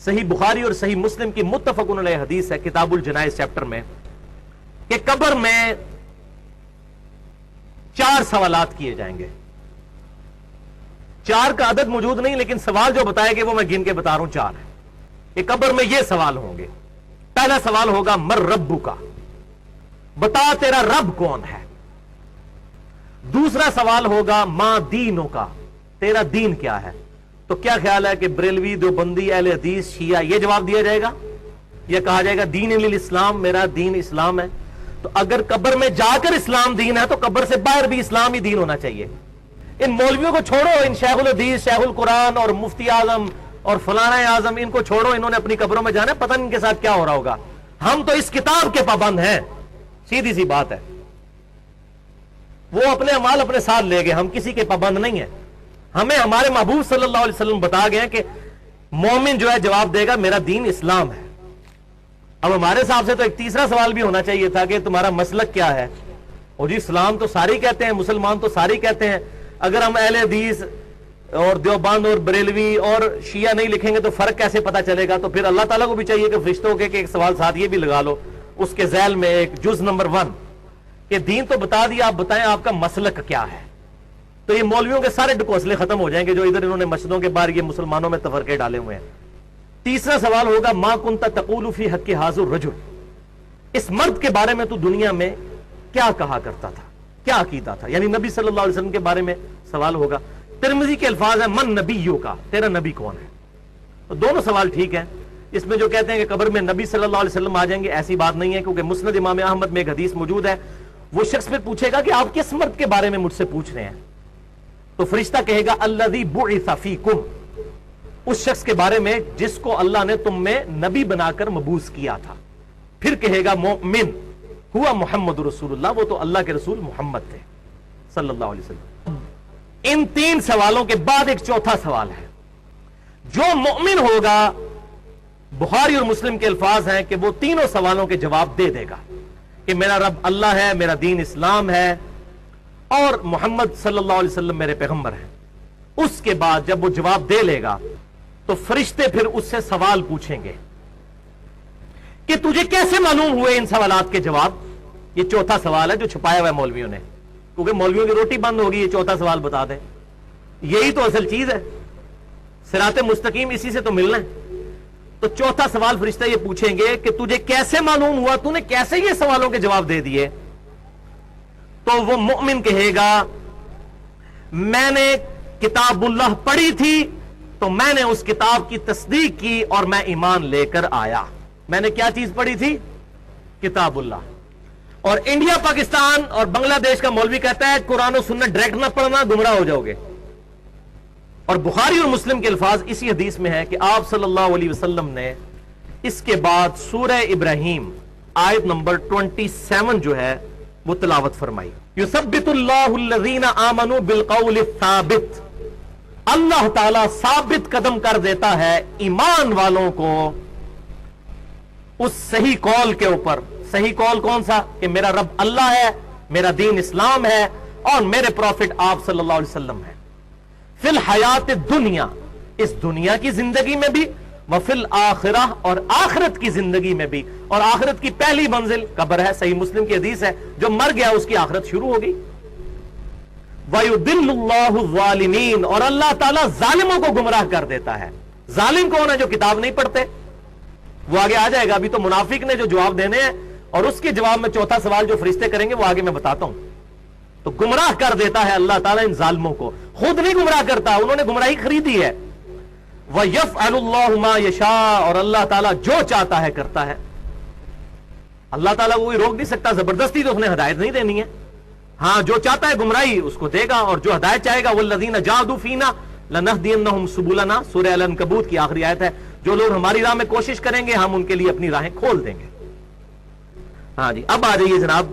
صحیح بخاری اور صحیح مسلم کی متفقن علیہ حدیث ہے کتاب الجنائز چیپٹر میں کہ قبر میں 4 سوالات کیے جائیں گے. 4 کا عدد موجود نہیں لیکن سوال جو بتائے گے وہ میں گن کے بتا رہا ہوں 4 ہے. کہ قبر میں یہ سوال ہوں گے. پہلا سوال ہوگا مر ربو کا، بتا تیرا رب کون ہے. دوسرا سوال ہوگا ما دینوں کا، تیرا دین کیا ہے. تو کیا خیال ہے کہ بریلوی، دیوبندی، اہل حدیث، شیعہ یہ جواب دیا جائے گا یا کہا جائے گا دین الاسلام، میرا دین اسلام ہے. تو اگر قبر میں جا کر اسلام دین ہے تو قبر سے باہر بھی اسلام ہی دین ہونا چاہیے. ان مولویوں کو چھوڑو، ان شیخ الحدیث، شیخ القرآن اور مفتی اعظم اور فلانا اعظم، ان کو چھوڑو، انہوں نے اپنی قبروں میں جانا ہے، پتہ نہیں ان کے ساتھ کیا ہو رہا ہوگا. ہم تو اس کتاب کے پابند ہیں، سیدھی سی بات ہے. وہ اپنے اعمال اپنے ساتھ لے گئے، ہم کسی کے پابند نہیں ہیں. ہمیں ہمارے محبوب صلی اللہ علیہ وسلم بتا گئے کہ مومن جو ہے جواب دے گا میرا دین اسلام ہے. اب ہمارے حساب سے تو ایک تیسرا سوال بھی ہونا چاہیے تھا کہ تمہارا مسلک کیا ہے. اور جی اسلام تو ساری کہتے ہیں، مسلمان تو ساری کہتے ہیں. اگر ہم اہل حدیث اور دیوبند اور بریلوی اور شیعہ نہیں لکھیں گے تو فرق کیسے پتا چلے گا. تو پھر اللہ تعالیٰ کو بھی چاہیے کہ فرشتوں کے ایک سوال ساتھ یہ بھی لگا لو اس کے ذیل میں ایک جز نمبر 1 کہ دین تو بتا دیا، آپ بتائیں آپ کا مسلک کیا ہے. تو یہ مولویوں کے سارے ڈکوسلے ختم ہو جائیں گے جو ادھر انہوں نے مسجدوں کے باہر یہ مسلمانوں میں تفرقے ڈالے ہوئے ہیں. تیسرا سوال ہوگا ما کنت تقول فی حق ھذا الرجل، اس مرد کے بارے میں تو دنیا میں کیا کہا کرتا تھا، کیا عقیدہ تھا. یعنی نبی صلی اللہ علیہ وسلم کے بارے میں سوال ہوگا. ترمذی کے الفاظ ہیں من نبیوں کا، تیرا نبی کون ہے. تو دونوں سوال ٹھیک ہیں. اس میں جو کہتے ہیں کہ قبر میں نبی صلی اللہ علیہ وسلم آ جائیں گے، ایسی بات نہیں ہے، کیونکہ مسند امام احمد میں ایک حدیث موجود ہے. وہ شخص پھر پوچھے گا کہ آپ کس مرد کے بارے میں مجھ سے پوچھ رہے ہیں. تو فرشتہ کہے گا الذی بعث فیکم، اس شخص کے بارے میں جس کو اللہ نے تم میں نبی بنا کر مبعوث کیا تھا. پھر کہے گا مومن ہوا محمد رسول اللہ، وہ تو اللہ کے رسول محمد تھے صلی اللہ علیہ وسلم. ان 3 سوالوں کے بعد ایک چوتھا سوال ہے. جو مومن ہوگا، بخاری اور مسلم کے الفاظ ہیں کہ وہ تینوں سوالوں کے جواب دے دے گا کہ میرا رب اللہ ہے، میرا دین اسلام ہے اور محمد صلی اللہ علیہ وسلم میرے پیغمبر ہیں. اس کے بعد جب وہ جواب دے لے گا تو فرشتے پھر اس سے سوال پوچھیں گے کہ تجھے کیسے معلوم ہوئے ان سوالات کے جواب. یہ چوتھا سوال ہے جو چھپایا ہوا ہے مولویوں نے، کیونکہ مولویوں کی روٹی بند ہوگی یہ چوتھا سوال بتا دیں. یہی تو اصل چیز ہے، صراط مستقیم اسی سے تو ملنا ہے. تو چوتھا سوال فرشتے یہ پوچھیں گے کہ تجھے کیسے معلوم ہوا، تو نے کیسے یہ سوالوں کے جواب دے دیے. تو وہ مومن کہے گا میں نے کتاب اللہ پڑھی تھی تو میں نے اس کتاب کی تصدیق کی اور میں ایمان لے کر آیا. میں نے کیا چیز پڑھی تھی؟ کتاب اللہ. اور انڈیا، پاکستان اور بنگلہ دیش کا مولوی کہتا ہے قرآن و سنت ڈائریکٹ نہ پڑھنا، گمراہ ہو جاؤ گے. اور بخاری اور مسلم کے الفاظ اسی حدیث میں ہے کہ آپ صلی اللہ علیہ وسلم نے اس کے بعد سورہ ابراہیم آیت نمبر 27 جو ہے وہ تلاوت فرمائی. یثبت اللہ الذین آمنوا بالقول الثابت، اللہ تعالیٰ ثابت قدم کر دیتا ہے ایمان والوں کو اس صحیح قول کے اوپر. صحیح قول کون سا؟ کہ میرا رب اللہ ہے، میرا دین اسلام ہے اور میرے پروفٹ آپ صلی اللہ علیہ وسلم ہیں. فی الحیات الدنیا، اس دنیا کی زندگی میں بھی، وفی الآخرہ اور آخرت کی زندگی میں بھی. اور آخرت کی پہلی منزل قبر ہے، صحیح مسلم کی حدیث ہے، جو مر گیا اس کی آخرت شروع ہوگی. وَيُضِلُّ اللَّهُ الظَّالِمِينَ، اور اللہ تعالیٰ ظالموں کو گمراہ کر دیتا ہے. ظالم کون ہے؟ جو کتاب نہیں پڑھتے. وہ آگے آ جائے گا. ابھی تو منافق نے جو جواب دینے ہیں اور اس کے جواب میں چوتھا سوال جو فرشتے کریں گے وہ آگے میں بتاتا ہوں. تو گمراہ کر دیتا ہے اللہ تعالیٰ ان ظالموں کو، خود نہیں گمراہ کرتا، انہوں نے گمراہی خریدی ہے. وَيَفْعَلُ اللَّهُ مَا يَشَاءُ، اور اللہ تعالیٰ جو چاہتا ہے کرتا ہے. اللہ تعالیٰ کوئی روک نہیں سکتا، زبردستی تو اس نے ہدایت نہیں دینی ہے. ہاں جو چاہتا ہے گمراہی اس کو دے گا، اور جو ہدایت چاہے گا وَالَّذِينَ جَاهَدُوا فِينَا لَنَهْدِيَنَّهُمْ سُبُلَنَا، سورہ العنکبوت کی آخری آیت ہے. جو لوگ ہماری راہ میں کوشش کریں گے ہم ان کے لیے اپنی راہیں کھول دیں گے. ہاں جی، اب آ جائیے جناب،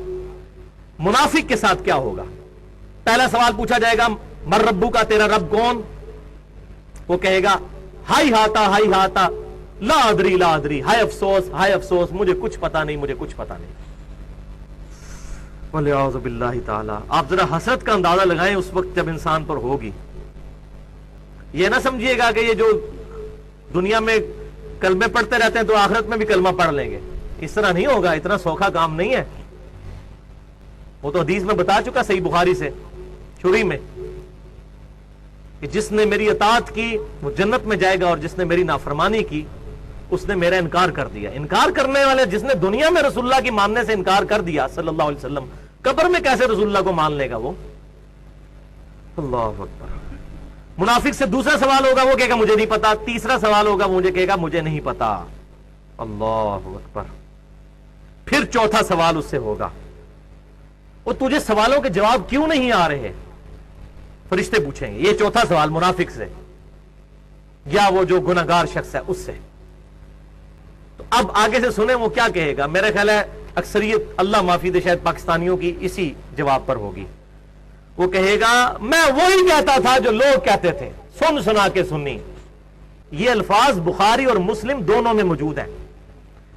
منافق کے ساتھ کیا ہوگا. پہلا سوال پوچھا جائے گا مر ربو کا، تیرا رب کون. وہ کہے گا ہائی ہاتا لا ادری، ہائے افسوس مجھے کچھ پتا نہیں، مجھے کچھ پتا نہیں. وَلِعَوْذُ بِاللَّهِ تعالی. آپ ذرا حسرت کا اندازہ لگائیں اس وقت جب انسان پر ہوگی. یہ نہ سمجھیے گا کہ یہ جو دنیا میں کلمے پڑھتے رہتے ہیں تو آخرت میں بھی کلمہ پڑھ لیں گے. اس طرح نہیں ہوگا, اتنا سوکھا کام نہیں ہے. وہ تو حدیث میں بتا چکا صحیح بخاری سے شروع میں کہ جس نے میری اطاعت کی وہ جنت میں جائے گا, اور جس نے میری نافرمانی کی اس نے میرا انکار کر دیا. انکار کرنے والے, جس نے دنیا میں رسول اللہ کی ماننے سے انکار کر دیا صلی اللہ علیہ وسلم, قبر میں کیسے رسول اللہ کو مان لے گا وہ؟ اللہ اکبر. منافق سے دوسرا سوال ہوگا, وہ کہے گا مجھے نہیں پتا. تیسرا سوال ہوگا, مجھے کہے گا مجھے نہیں پتا. اللہ اکبر. پھر چوتھا سوال اس سے ہوگا, وہ تجھے سوالوں کے جواب کیوں نہیں آ رہے؟ فرشتے پوچھیں گے یہ چوتھا سوال منافق سے, یا وہ جو گناہگار شخص ہے اس سے. تو اب آگے سے سنیں وہ کیا کہے گا. میرا خیال ہے اکثریت, اللہ معافی دے, شاید پاکستانیوں کی اسی جواب پر ہوگی. وہ کہے گا میں وہی کہتا تھا جو لوگ کہتے تھے, سن سنا کے سنی. یہ الفاظ بخاری اور مسلم دونوں میں موجود ہیں,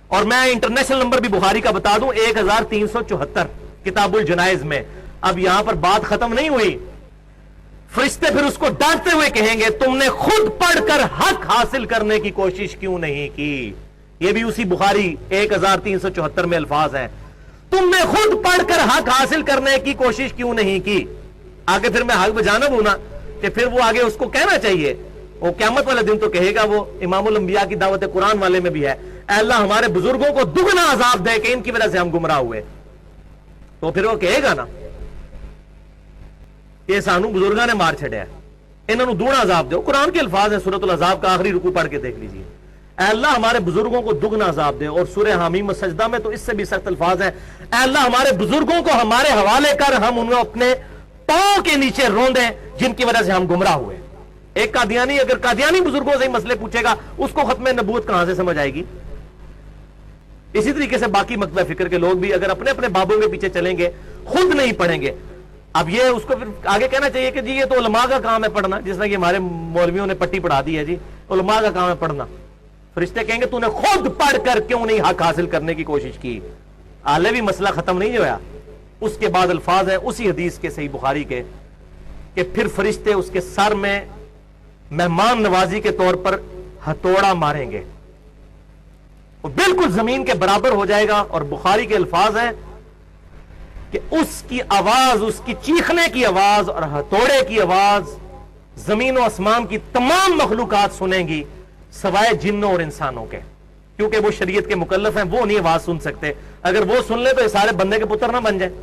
اور میں انٹرنیشنل نمبر بھی بخاری کا بتا دوں, 1374 کتاب الجنائز میں. اب یہاں پر بات ختم نہیں ہوئی. فرشتے پھر اس کو ڈانٹتے ہوئے کہیں گے تم نے خود پڑھ کر حق حاصل کرنے کی کوشش کیوں نہیں کی. یہ بھی اسی بخاری 1374 میں الفاظ ہیں, تم نے خود پڑھ کر حق حاصل کرنے کی کوشش کیوں نہیں کی. آگے پھر میں حق بجانب ہوں نا, کہ پھر وہ آگے اس کو کہنا چاہیے. وہ قیامت والے دن تو کہے گا, وہ امام الانبیاء کی دعوت قرآن والے میں بھی ہے, اے اللہ ہمارے بزرگوں کو دگنا عذاب دے کہ ان کی وجہ سے ہم گمراہ ہوئے. تو پھر وہ کہے گا نا یہ سانو بزرگاں نے مار چھڑیا, انہوں نے دگنا عذاب دو. قرآن کے الفاظ ہیں, سورۃ العذاب کا آخری رکوع پڑھ کے دیکھ لیجئے, اے اللہ ہمارے بزرگوں کو دگنا عذاب دے. اور سورہ حامیم السجدہ میں تو اس سے بھی سخت الفاظ ہیں, اے اللہ ہمارے بزرگوں کو ہمارے حوالے کر, ہم انہیں اپنے پاؤں کے نیچے روندیں جن کی وجہ سے ہم گمراہ ہوئے. ایک قادیانی اگر قادیانی بزرگوں سے ہی مسئلے پوچھے گا, اس کو ختم نبوت کہاں سے سمجھ آئے گی؟ اسی طریقے سے باقی مکتبہ فکر کے لوگ بھی اگر اپنے اپنے بابوں کے پیچھے چلیں گے, خود نہیں پڑھیں گے. اب یہ اس کو پھر آگے کہنا چاہیے کہ جی یہ تو علماء کا کام ہے پڑھنا, جس طرح کہ ہمارے مولویوں نے پٹی پڑھا دی ہے, جی علماء کا کام ہے پڑھنا. فرشتے کہیں گے تو نے خود پڑھ کر کیوں نہیں حق حاصل کرنے کی کوشش کی؟ آلے بھی مسئلہ ختم نہیں ہوا. اس کے بعد الفاظ ہیں اسی حدیث کے صحیح بخاری کے, کہ پھر فرشتے اس کے سر میں مہمان نوازی کے طور پر ہتھوڑا ماریں گے, وہ بالکل زمین کے برابر ہو جائے گا. اور بخاری کے الفاظ ہیں کہ اس کی آواز, اس کی چیخنے کی آواز اور ہتھوڑے کی آواز زمین و آسمان کی تمام مخلوقات سنیں گی سوائے جنوں اور انسانوں کے, کیونکہ وہ شریعت کے مکلف ہیں, وہ نہیں آواز سن سکتے. اگر وہ سن لے تو یہ سارے بندے کے پتر نہ بن جائیں.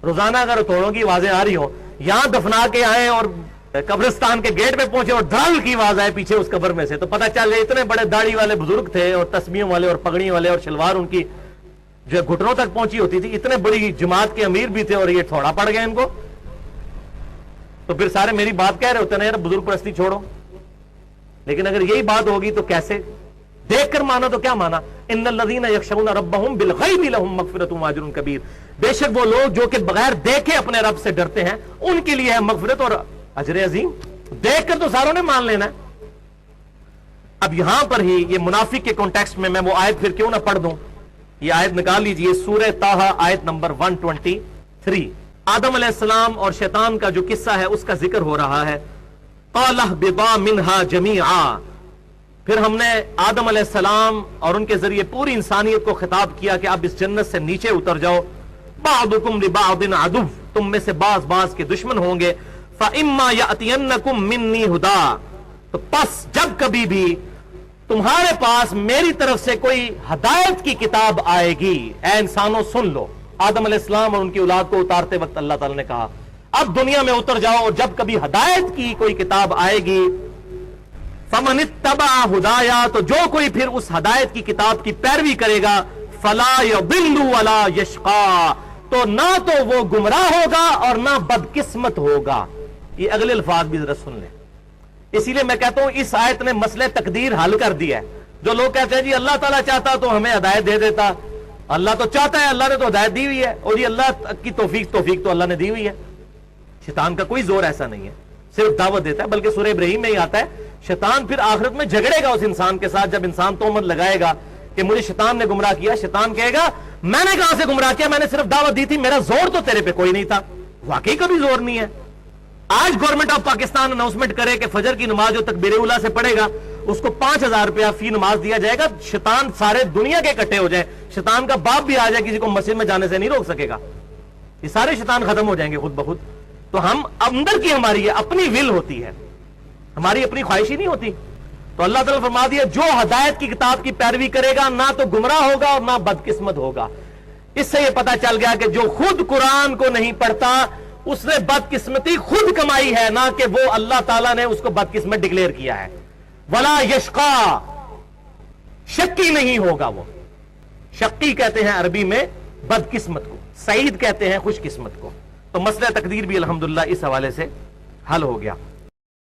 روزانہ اگر ہتھوڑوں کی آوازیں آ رہی ہوں, یہاں دفنا کے آئے اور قبرستان کے گیٹ پہ پہنچے اور دھڑ کی آواز آئے پیچھے اس قبر میں سے, تو پتہ چل جائے اتنے بڑے داڑھی والے بزرگ تھے, اور تسبیحوں والے اور پگڑی والے, اور شلوار ان کی جو گھٹنوں تک پہنچی ہوتی تھی, اتنے بڑی جماعت کے امیر بھی تھے, اور یہ تھوڑا پڑ گئے ان کو. تو پھر سارے میری بات کہہ رہے ہوتے ہیں یار بزرگ پرستی چھوڑو. لیکن اگر یہی بات ہوگی تو کیسے؟ دیکھ کر مانا تو کیا مانا, ان الذین یخشون ربهم بالغیب لهم مغفرۃ واجر کبیر. بے شک وہ لوگ جو کہ بغیر دیکھے اپنے رب سے ڈرتے ہیں, ان کے لیے ہے مغفرت اور اجر عظیم. دیکھ کر تو ساروں نے مان لینا ہے. اب یہاں پر ہی یہ منافق کے کانٹیکسٹ میں وہ آیت پھر کیوں نہ پڑھ دوں. یہ آیت نکال لیجئے, سورہ طٰہٰ آیت نمبر 123. آدم علیہ السلام اور شیطان کا جو قصہ ہے اس کا ذکر ہو رہا ہے. قَالَ اهْبِطَا مِنْهَا جَمِيعًا. پھر ہم نے آدم علیہ السلام اور ان کے ذریعے پوری انسانیت کو خطاب کیا کہ اب اس جنت سے نیچے اتر جاؤ. بَعْضُكُمْ لِبَعْضٍ عَدُوٌّ. تم میں سے بعض کے دشمن ہوں گے. فَإِمَّا يَأْتِيَنَّكُمْ مِنِّي هُدًى. تو پس جب کبھی بھی تمہارے پاس میری طرف سے کوئی ہدایت کی کتاب آئے گی, اے انسانوں سن لو. آدم علیہ السلام اور ان کی اولاد کو اتارتے وقت اللہ تعالی نے کہا اب دنیا میں اتر جاؤ, اور جب کبھی ہدایت کی کوئی کتاب آئے گی, فَمَنِ اتَّبَعَ هُدَايَا. تو جو کوئی پھر اس ہدایت کی کتاب کی پیروی کرے گا, فَلَا يَضِلُّ وَلَا يَشْقَى. تو نہ تو وہ گمراہ ہوگا اور نہ بدقسمت ہوگا. یہ اگلے الفاظ بھی ذرا سن لیں. اسی لیے میں کہتا ہوں اس آیت نے مسئلہ تقدیر حل کر دیا ہے. جو لوگ کہتے ہیں جی اللہ تعالیٰ چاہتا تو ہمیں ہدایت دے دیتا, اللہ تو چاہتا ہے, اللہ نے تو ہدایت دی ہوئی ہے, اور جی اللہ کی توفیق تو اللہ نے دی ہوئی ہے. شیطان کا کوئی زور ایسا نہیں ہے, صرف دعوت دیتا ہے. بلکہ سورہ ابراہیم میں ہی آتا ہے شیطان پھر آخرت میں جھگڑے گا اس انسان کے ساتھ. جب انسان تہمت لگائے گا کہ مجھے شیطان نے گمراہ کیا, شیطان کہے گا میں نے کہاں سے گمراہ کیا, میں نے صرف دعوت دی تھی, میرا زور تو تیرے پہ کوئی نہیں تھا. واقعی کبھی زور نہیں ہے. آج گورنمنٹ آف پاکستان اناؤنسمنٹ کرے کہ فجر کی نماز جو تکبیر اولیٰ سے پڑھے گا اس کو 5,000 روپیہ فی نماز دیا جائے گا، شیطان سارے دنیا کے اکٹھے ہو جائیں، شیطان کا باپ بھی آ جائے کسی کو مسجد میں جانے سے نہیں روک سکے گا، یہ سارے شیطان ختم ہو جائیں گے خود بخود۔ تو ہم اندر کی ہماری یہ اپنی ول ہوتی ہے، ہماری اپنی خواہش ہی نہیں ہوتی۔ تو اللہ تعالیٰ فرما دیا جو ہدایت کی کتاب کی پیروی کرے گا نہ تو گمراہ ہوگا اور نہ بدقسمت ہوگا۔ اس سے یہ پتا چل گیا کہ جو خود قرآن کو نہیں پڑھتا اس نے بدقسمتی خود کمائی ہے، نہ کہ وہ اللہ تعالیٰ نے اس کو بدقسمت ڈکلیئر کیا ہے۔ ولا یشقا، شکی نہیں ہوگا وہ۔ شقی کہتے ہیں عربی میں بدقسمت کو، سعید کہتے ہیں خوش قسمت کو۔ تو مسئلہ تقدیر بھی الحمدللہ اس حوالے سے حل ہو گیا۔